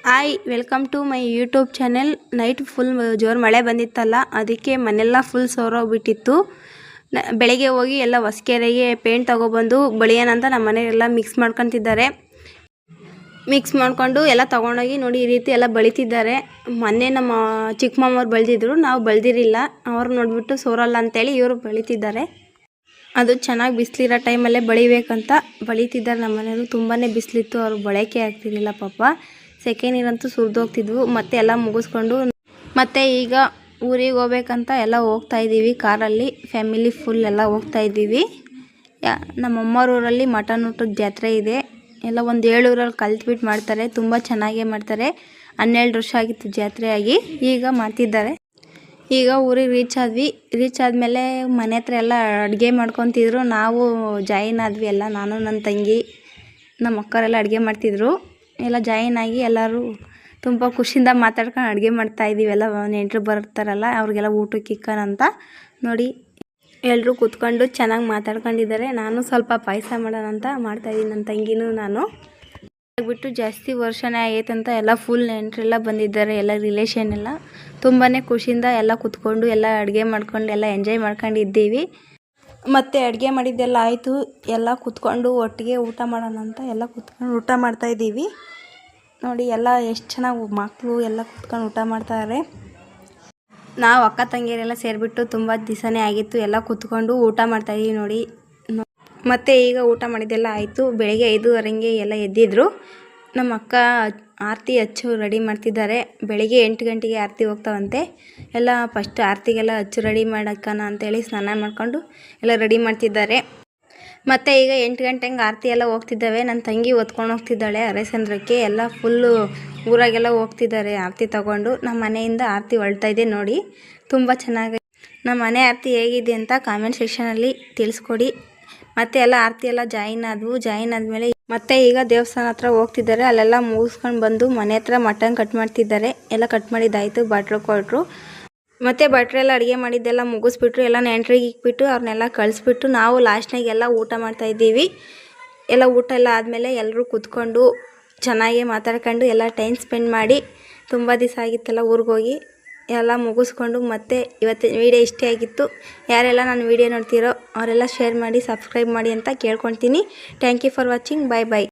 Hi welcome to my YouTube channel. Night full ಜೋರು ಮಳೆ ಬಂದಿತ್ತಲ್ಲ, ಅದಕ್ಕೆ ಮನೆಲ್ಲ ಫುಲ್ ಸೋರೋಗ್ಬಿಟ್ಟಿತ್ತು. ಬೆಳಗ್ಗೆ ಹೋಗಿ ಎಲ್ಲ ಹೊಸಕೆರೆಗೆ ಪೇಂಟ್ ತಗೊಬಂದು ಬಳಿಯೋಣಂತ ನಮ್ಮ ಮನೆಯೆಲ್ಲ ಮಿಕ್ಸ್ ಮಾಡ್ಕೊತಿದ್ದಾರೆ. ಮಿಕ್ಸ್ ಮಾಡಿಕೊಂಡು ಎಲ್ಲ ತೊಗೊಂಡೋಗಿ ನೋಡಿ ಈ ರೀತಿ ಎಲ್ಲ ಬಳಿತಿದ್ದಾರೆ. ಮೊನ್ನೆ ನಮ್ಮ ಚಿಕ್ಕ ಮಾಮವ್ರು ಬೆಳೆದಿದ್ರು, ನಾವು ಬೆಳೆದಿರಲಿಲ್ಲ. ಅವ್ರು ನೋಡಿಬಿಟ್ಟು ಸೋರಲ್ಲ ಅಂತೇಳಿ ಇವರು ಬೆಳಿತಿದ್ದಾರೆ. ಅದು ಚೆನ್ನಾಗಿ ಬಿಸಿಲಿರೋ ಟೈಮಲ್ಲೇ ಬಳಿಬೇಕಂತ ಬಳಿತಿದ್ದಾರೆ. ನಮ್ಮ ಮನೆಯವರು ತುಂಬಾ ಬಿಸಿಲಿತ್ತು, ಅವ್ರು ಬಳಕೆ ಆಗ್ತಿರಲಿಲ್ಲ ಪಾಪ. ಸೆಕೆ ನೀರಂತೂ ಸುರಿದೋಗ್ತಿದ್ವು. ಮತ್ತೆ ಎಲ್ಲ ಮುಗಿಸ್ಕೊಂಡು ಮತ್ತೆ ಈಗ ಊರಿಗೆ ಹೋಗ್ಬೇಕಂತ ಎಲ್ಲ ಹೋಗ್ತಾಯಿದ್ದೀವಿ ಕಾರಲ್ಲಿ. ಫ್ಯಾಮಿಲಿ ಫುಲ್ ಎಲ್ಲ ಹೋಗ್ತಾಯಿದ್ದೀವಿ. ನಮ್ಮಮ್ಮವ್ರ ಊರಲ್ಲಿ ಮಟನ್ ಊಟದ ಜಾತ್ರೆ ಇದೆ. ಎಲ್ಲ ಒಂದು 7 ಊರಲ್ಲಿ ಕಲ್ತ್ಬಿಟ್ಟು ಮಾಡ್ತಾರೆ, ತುಂಬ ಚೆನ್ನಾಗೇ ಮಾಡ್ತಾರೆ. 12 ವರ್ಷ ಆಗಿತ್ತು ಜಾತ್ರೆ ಆಗಿ, ಈಗ ಮಾಡ್ತಿದ್ದಾರೆ. ಈಗ ಊರಿಗೆ ರೀಚ್ ಆದಮೇಲೆ ಮನೆ ಹತ್ರ ಎಲ್ಲ ಅಡುಗೆ ಮಾಡ್ಕೊತಿದ್ರು. ನಾವು ಜಾಯಿನ್ ಆದ್ವಿ ಎಲ್ಲ, ನಾನು ನನ್ನ ತಂಗಿ ನಮ್ಮ ಅಕ್ಕರೆಲ್ಲ ಅಡುಗೆ ಮಾಡ್ತಿದ್ರು. ಎಲ್ಲ ಜಾಯಿನ್ ಆಗಿ ಎಲ್ಲರೂ ತುಂಬ ಖುಷಿಯಿಂದ ಮಾತಾಡ್ಕೊಂಡು ಅಡುಗೆ ಮಾಡ್ತಾಯಿದ್ದೀವಿ. ಎಲ್ಲ ನೆಂಟರು ಬರ್ತಾರಲ್ಲ ಅವ್ರಿಗೆಲ್ಲ ಊಟಕ್ಕೆ ಇಕ್ಕೋಣಂತ ನೋಡಿ ಎಲ್ಲರೂ ಕೂತ್ಕೊಂಡು ಚೆನ್ನಾಗಿ ಮಾತಾಡ್ಕೊಂಡಿದ್ದಾರೆ. ನಾನು ಸ್ವಲ್ಪ ಪಾಯಸ ಮಾಡೋಣ ಅಂತ ಮಾಡ್ತಾಯಿದ್ದೀನಿ, ನನ್ನ ತಂಗಿನೂ ನಾನು. ಬಿಟ್ಟು ಜಾಸ್ತಿ ವರ್ಷನೇ ಆಗೈತಂತ ಎಲ್ಲ ಫುಲ್ ನೆಂಟರೆಲ್ಲ ಬಂದಿದ್ದಾರೆ, ಎಲ್ಲ ರಿಲೇಷನ್ ಎಲ್ಲ. ತುಂಬಾ ಖುಷಿಯಿಂದ ಎಲ್ಲ ಕೂತ್ಕೊಂಡು ಎಲ್ಲ ಅಡುಗೆ ಮಾಡ್ಕೊಂಡು ಎಲ್ಲ ಎಂಜಾಯ್ ಮಾಡ್ಕೊಂಡಿದ್ದೀವಿ. ಮತ್ತು ಅಡುಗೆ ಮಾಡಿದ್ದೆಲ್ಲ ಆಯಿತು, ಎಲ್ಲ ಕೂತ್ಕೊಂಡು ಒಟ್ಟಿಗೆ ಊಟ ಮಾಡೋಣ ಅಂತ ಎಲ್ಲ ಕೂತ್ಕೊಂಡು ಊಟ ಮಾಡ್ತಾಯಿದ್ದೀವಿ. ನೋಡಿ ಎಲ್ಲ ಎಷ್ಟು ಚೆನ್ನಾಗಿ ಮಕ್ಕಳು ಎಲ್ಲ ಕೂತ್ಕೊಂಡು ಊಟ ಮಾಡ್ತಾರೆ. ನಾವು ಅಕ್ಕ ತಂಗಿಯರೆಲ್ಲ ಸೇರಿಬಿಟ್ಟು ತುಂಬ ದಿವಸನೇ ಆಗಿತ್ತು, ಎಲ್ಲ ಕೂತ್ಕೊಂಡು ಊಟ ಮಾಡ್ತಾಯಿದ್ದೀವಿ ನೋಡಿ. ಮತ್ತು ಈಗ ಊಟ ಮಾಡಿದ್ದೆಲ್ಲ ಆಯಿತು. ಬೆಳಗ್ಗೆ 5:30 ಎಲ್ಲ ಎದ್ದಿದ್ರು. ನಮ್ಮ ಅಕ್ಕ ಆರತಿ ಹಚ್ಚು ರೆಡಿ ಮಾಡ್ತಿದ್ದಾರೆ. ಬೆಳಗ್ಗೆ 8 ಗಂಟೆಗೆ ಆರತಿ ಹೋಗ್ತಾವಂತೆ. ಎಲ್ಲ ಫಸ್ಟ್ ಆರತಿಗೆಲ್ಲ ಹಚ್ಚು ರೆಡಿ ಮಾಡೋಕ್ಕನ ಅಂತೇಳಿ ಸ್ನಾನ ಮಾಡಿಕೊಂಡು ಎಲ್ಲ ರೆಡಿ ಮಾಡ್ತಿದ್ದಾರೆ. ಮತ್ತು ಈಗ 8 ಗಂಟೆಗೆ ಆರತಿ ಎಲ್ಲ ಹೋಗ್ತಿದ್ದಾವೆ. ನನ್ನ ತಂಗಿ ಹೊತ್ಕೊಂಡು ಹೋಗ್ತಿದ್ದಾಳೆ ಅರೆಸಂದ್ರಕ್ಕೆ. ಎಲ್ಲ ಫುಲ್ಲು ಊರಾಗೆಲ್ಲ ಹೋಗ್ತಿದ್ದಾರೆ ಆರತಿ ತಗೊಂಡು. ನಮ್ಮ ಮನೆಯಿಂದ ಆರತಿ ಹೊಳ್ತಾಯಿದೆ ನೋಡಿ, ತುಂಬ ಚೆನ್ನಾಗಿ. ನಮ್ಮ ಮನೆ ಆರತಿ ಹೇಗಿದೆ ಅಂತ ಕಾಮೆಂಟ್ ಸೆಕ್ಷನಲ್ಲಿ ತಿಳಿಸ್ಕೊಡಿ. ಮತ್ತು ಎಲ್ಲ ಆರತಿ ಎಲ್ಲ ಜಾಯಿನ್ ಆದಮೇಲೆ ಮತ್ತೆ ಈಗ ದೇವಸ್ಥಾನ ಹತ್ರ ಹೋಗ್ತಿದ್ದಾರೆ. ಅಲ್ಲೆಲ್ಲ ಮುಗಿಸ್ಕೊಂಡು ಬಂದು ಮನೆ ಹತ್ರ ಮಟನ್ ಕಟ್ ಮಾಡ್ತಿದ್ದಾರೆ. ಎಲ್ಲ ಕಟ್ ಮಾಡಿದ್ದಾಯಿತು, ಭಟ್ರು ಕೊಟ್ಟರು. ಮತ್ತು ಭಟ್ರೆಲ್ಲ ಅಡುಗೆ ಮಾಡಿದ್ದೆಲ್ಲ ಮುಗಿಸ್ಬಿಟ್ರು. ಎಲ್ಲ ನೆಂಟ್ರಿಗೆ ಇಕ್ಬಿಟ್ಟು ಅವ್ರನ್ನೆಲ್ಲ ಕಳಿಸ್ಬಿಟ್ಟು ನಾವು ಲಾಸ್ಟ್ನಾಗ ಎಲ್ಲ ಊಟ ಮಾಡ್ತಾಯಿದ್ದೀವಿ. ಎಲ್ಲ ಊಟ ಎಲ್ಲ ಆದಮೇಲೆ ಎಲ್ಲರೂ ಕೂತ್ಕೊಂಡು ಚೆನ್ನಾಗಿ ಮಾತಾಡ್ಕೊಂಡು ಎಲ್ಲ ಟೈಮ್ ಸ್ಪೆಂಡ್ ಮಾಡಿ, ತುಂಬ ದಿವಸ ಆಗಿತ್ತಲ್ಲ ಊರಿಗೆ ಹೋಗಿ ಎಲ್ಲ ಮುಗಿಸ್ಕೊಂಡು. ಮತ್ತು ಇವತ್ತಿನ ವೀಡಿಯೋ ಇಷ್ಟೇ ಆಗಿತ್ತು. ಯಾರೆಲ್ಲ ನಾನು ವೀಡಿಯೋ ನೋಡ್ತೀರೋ ಅವರೆಲ್ಲ ಶೇರ್ ಮಾಡಿ, ಸಬ್ಸ್ಕ್ರೈಬ್ ಮಾಡಿ ಅಂತ ಕೇಳ್ಕೊತೀನಿ. Thank you for watching. Bye bye.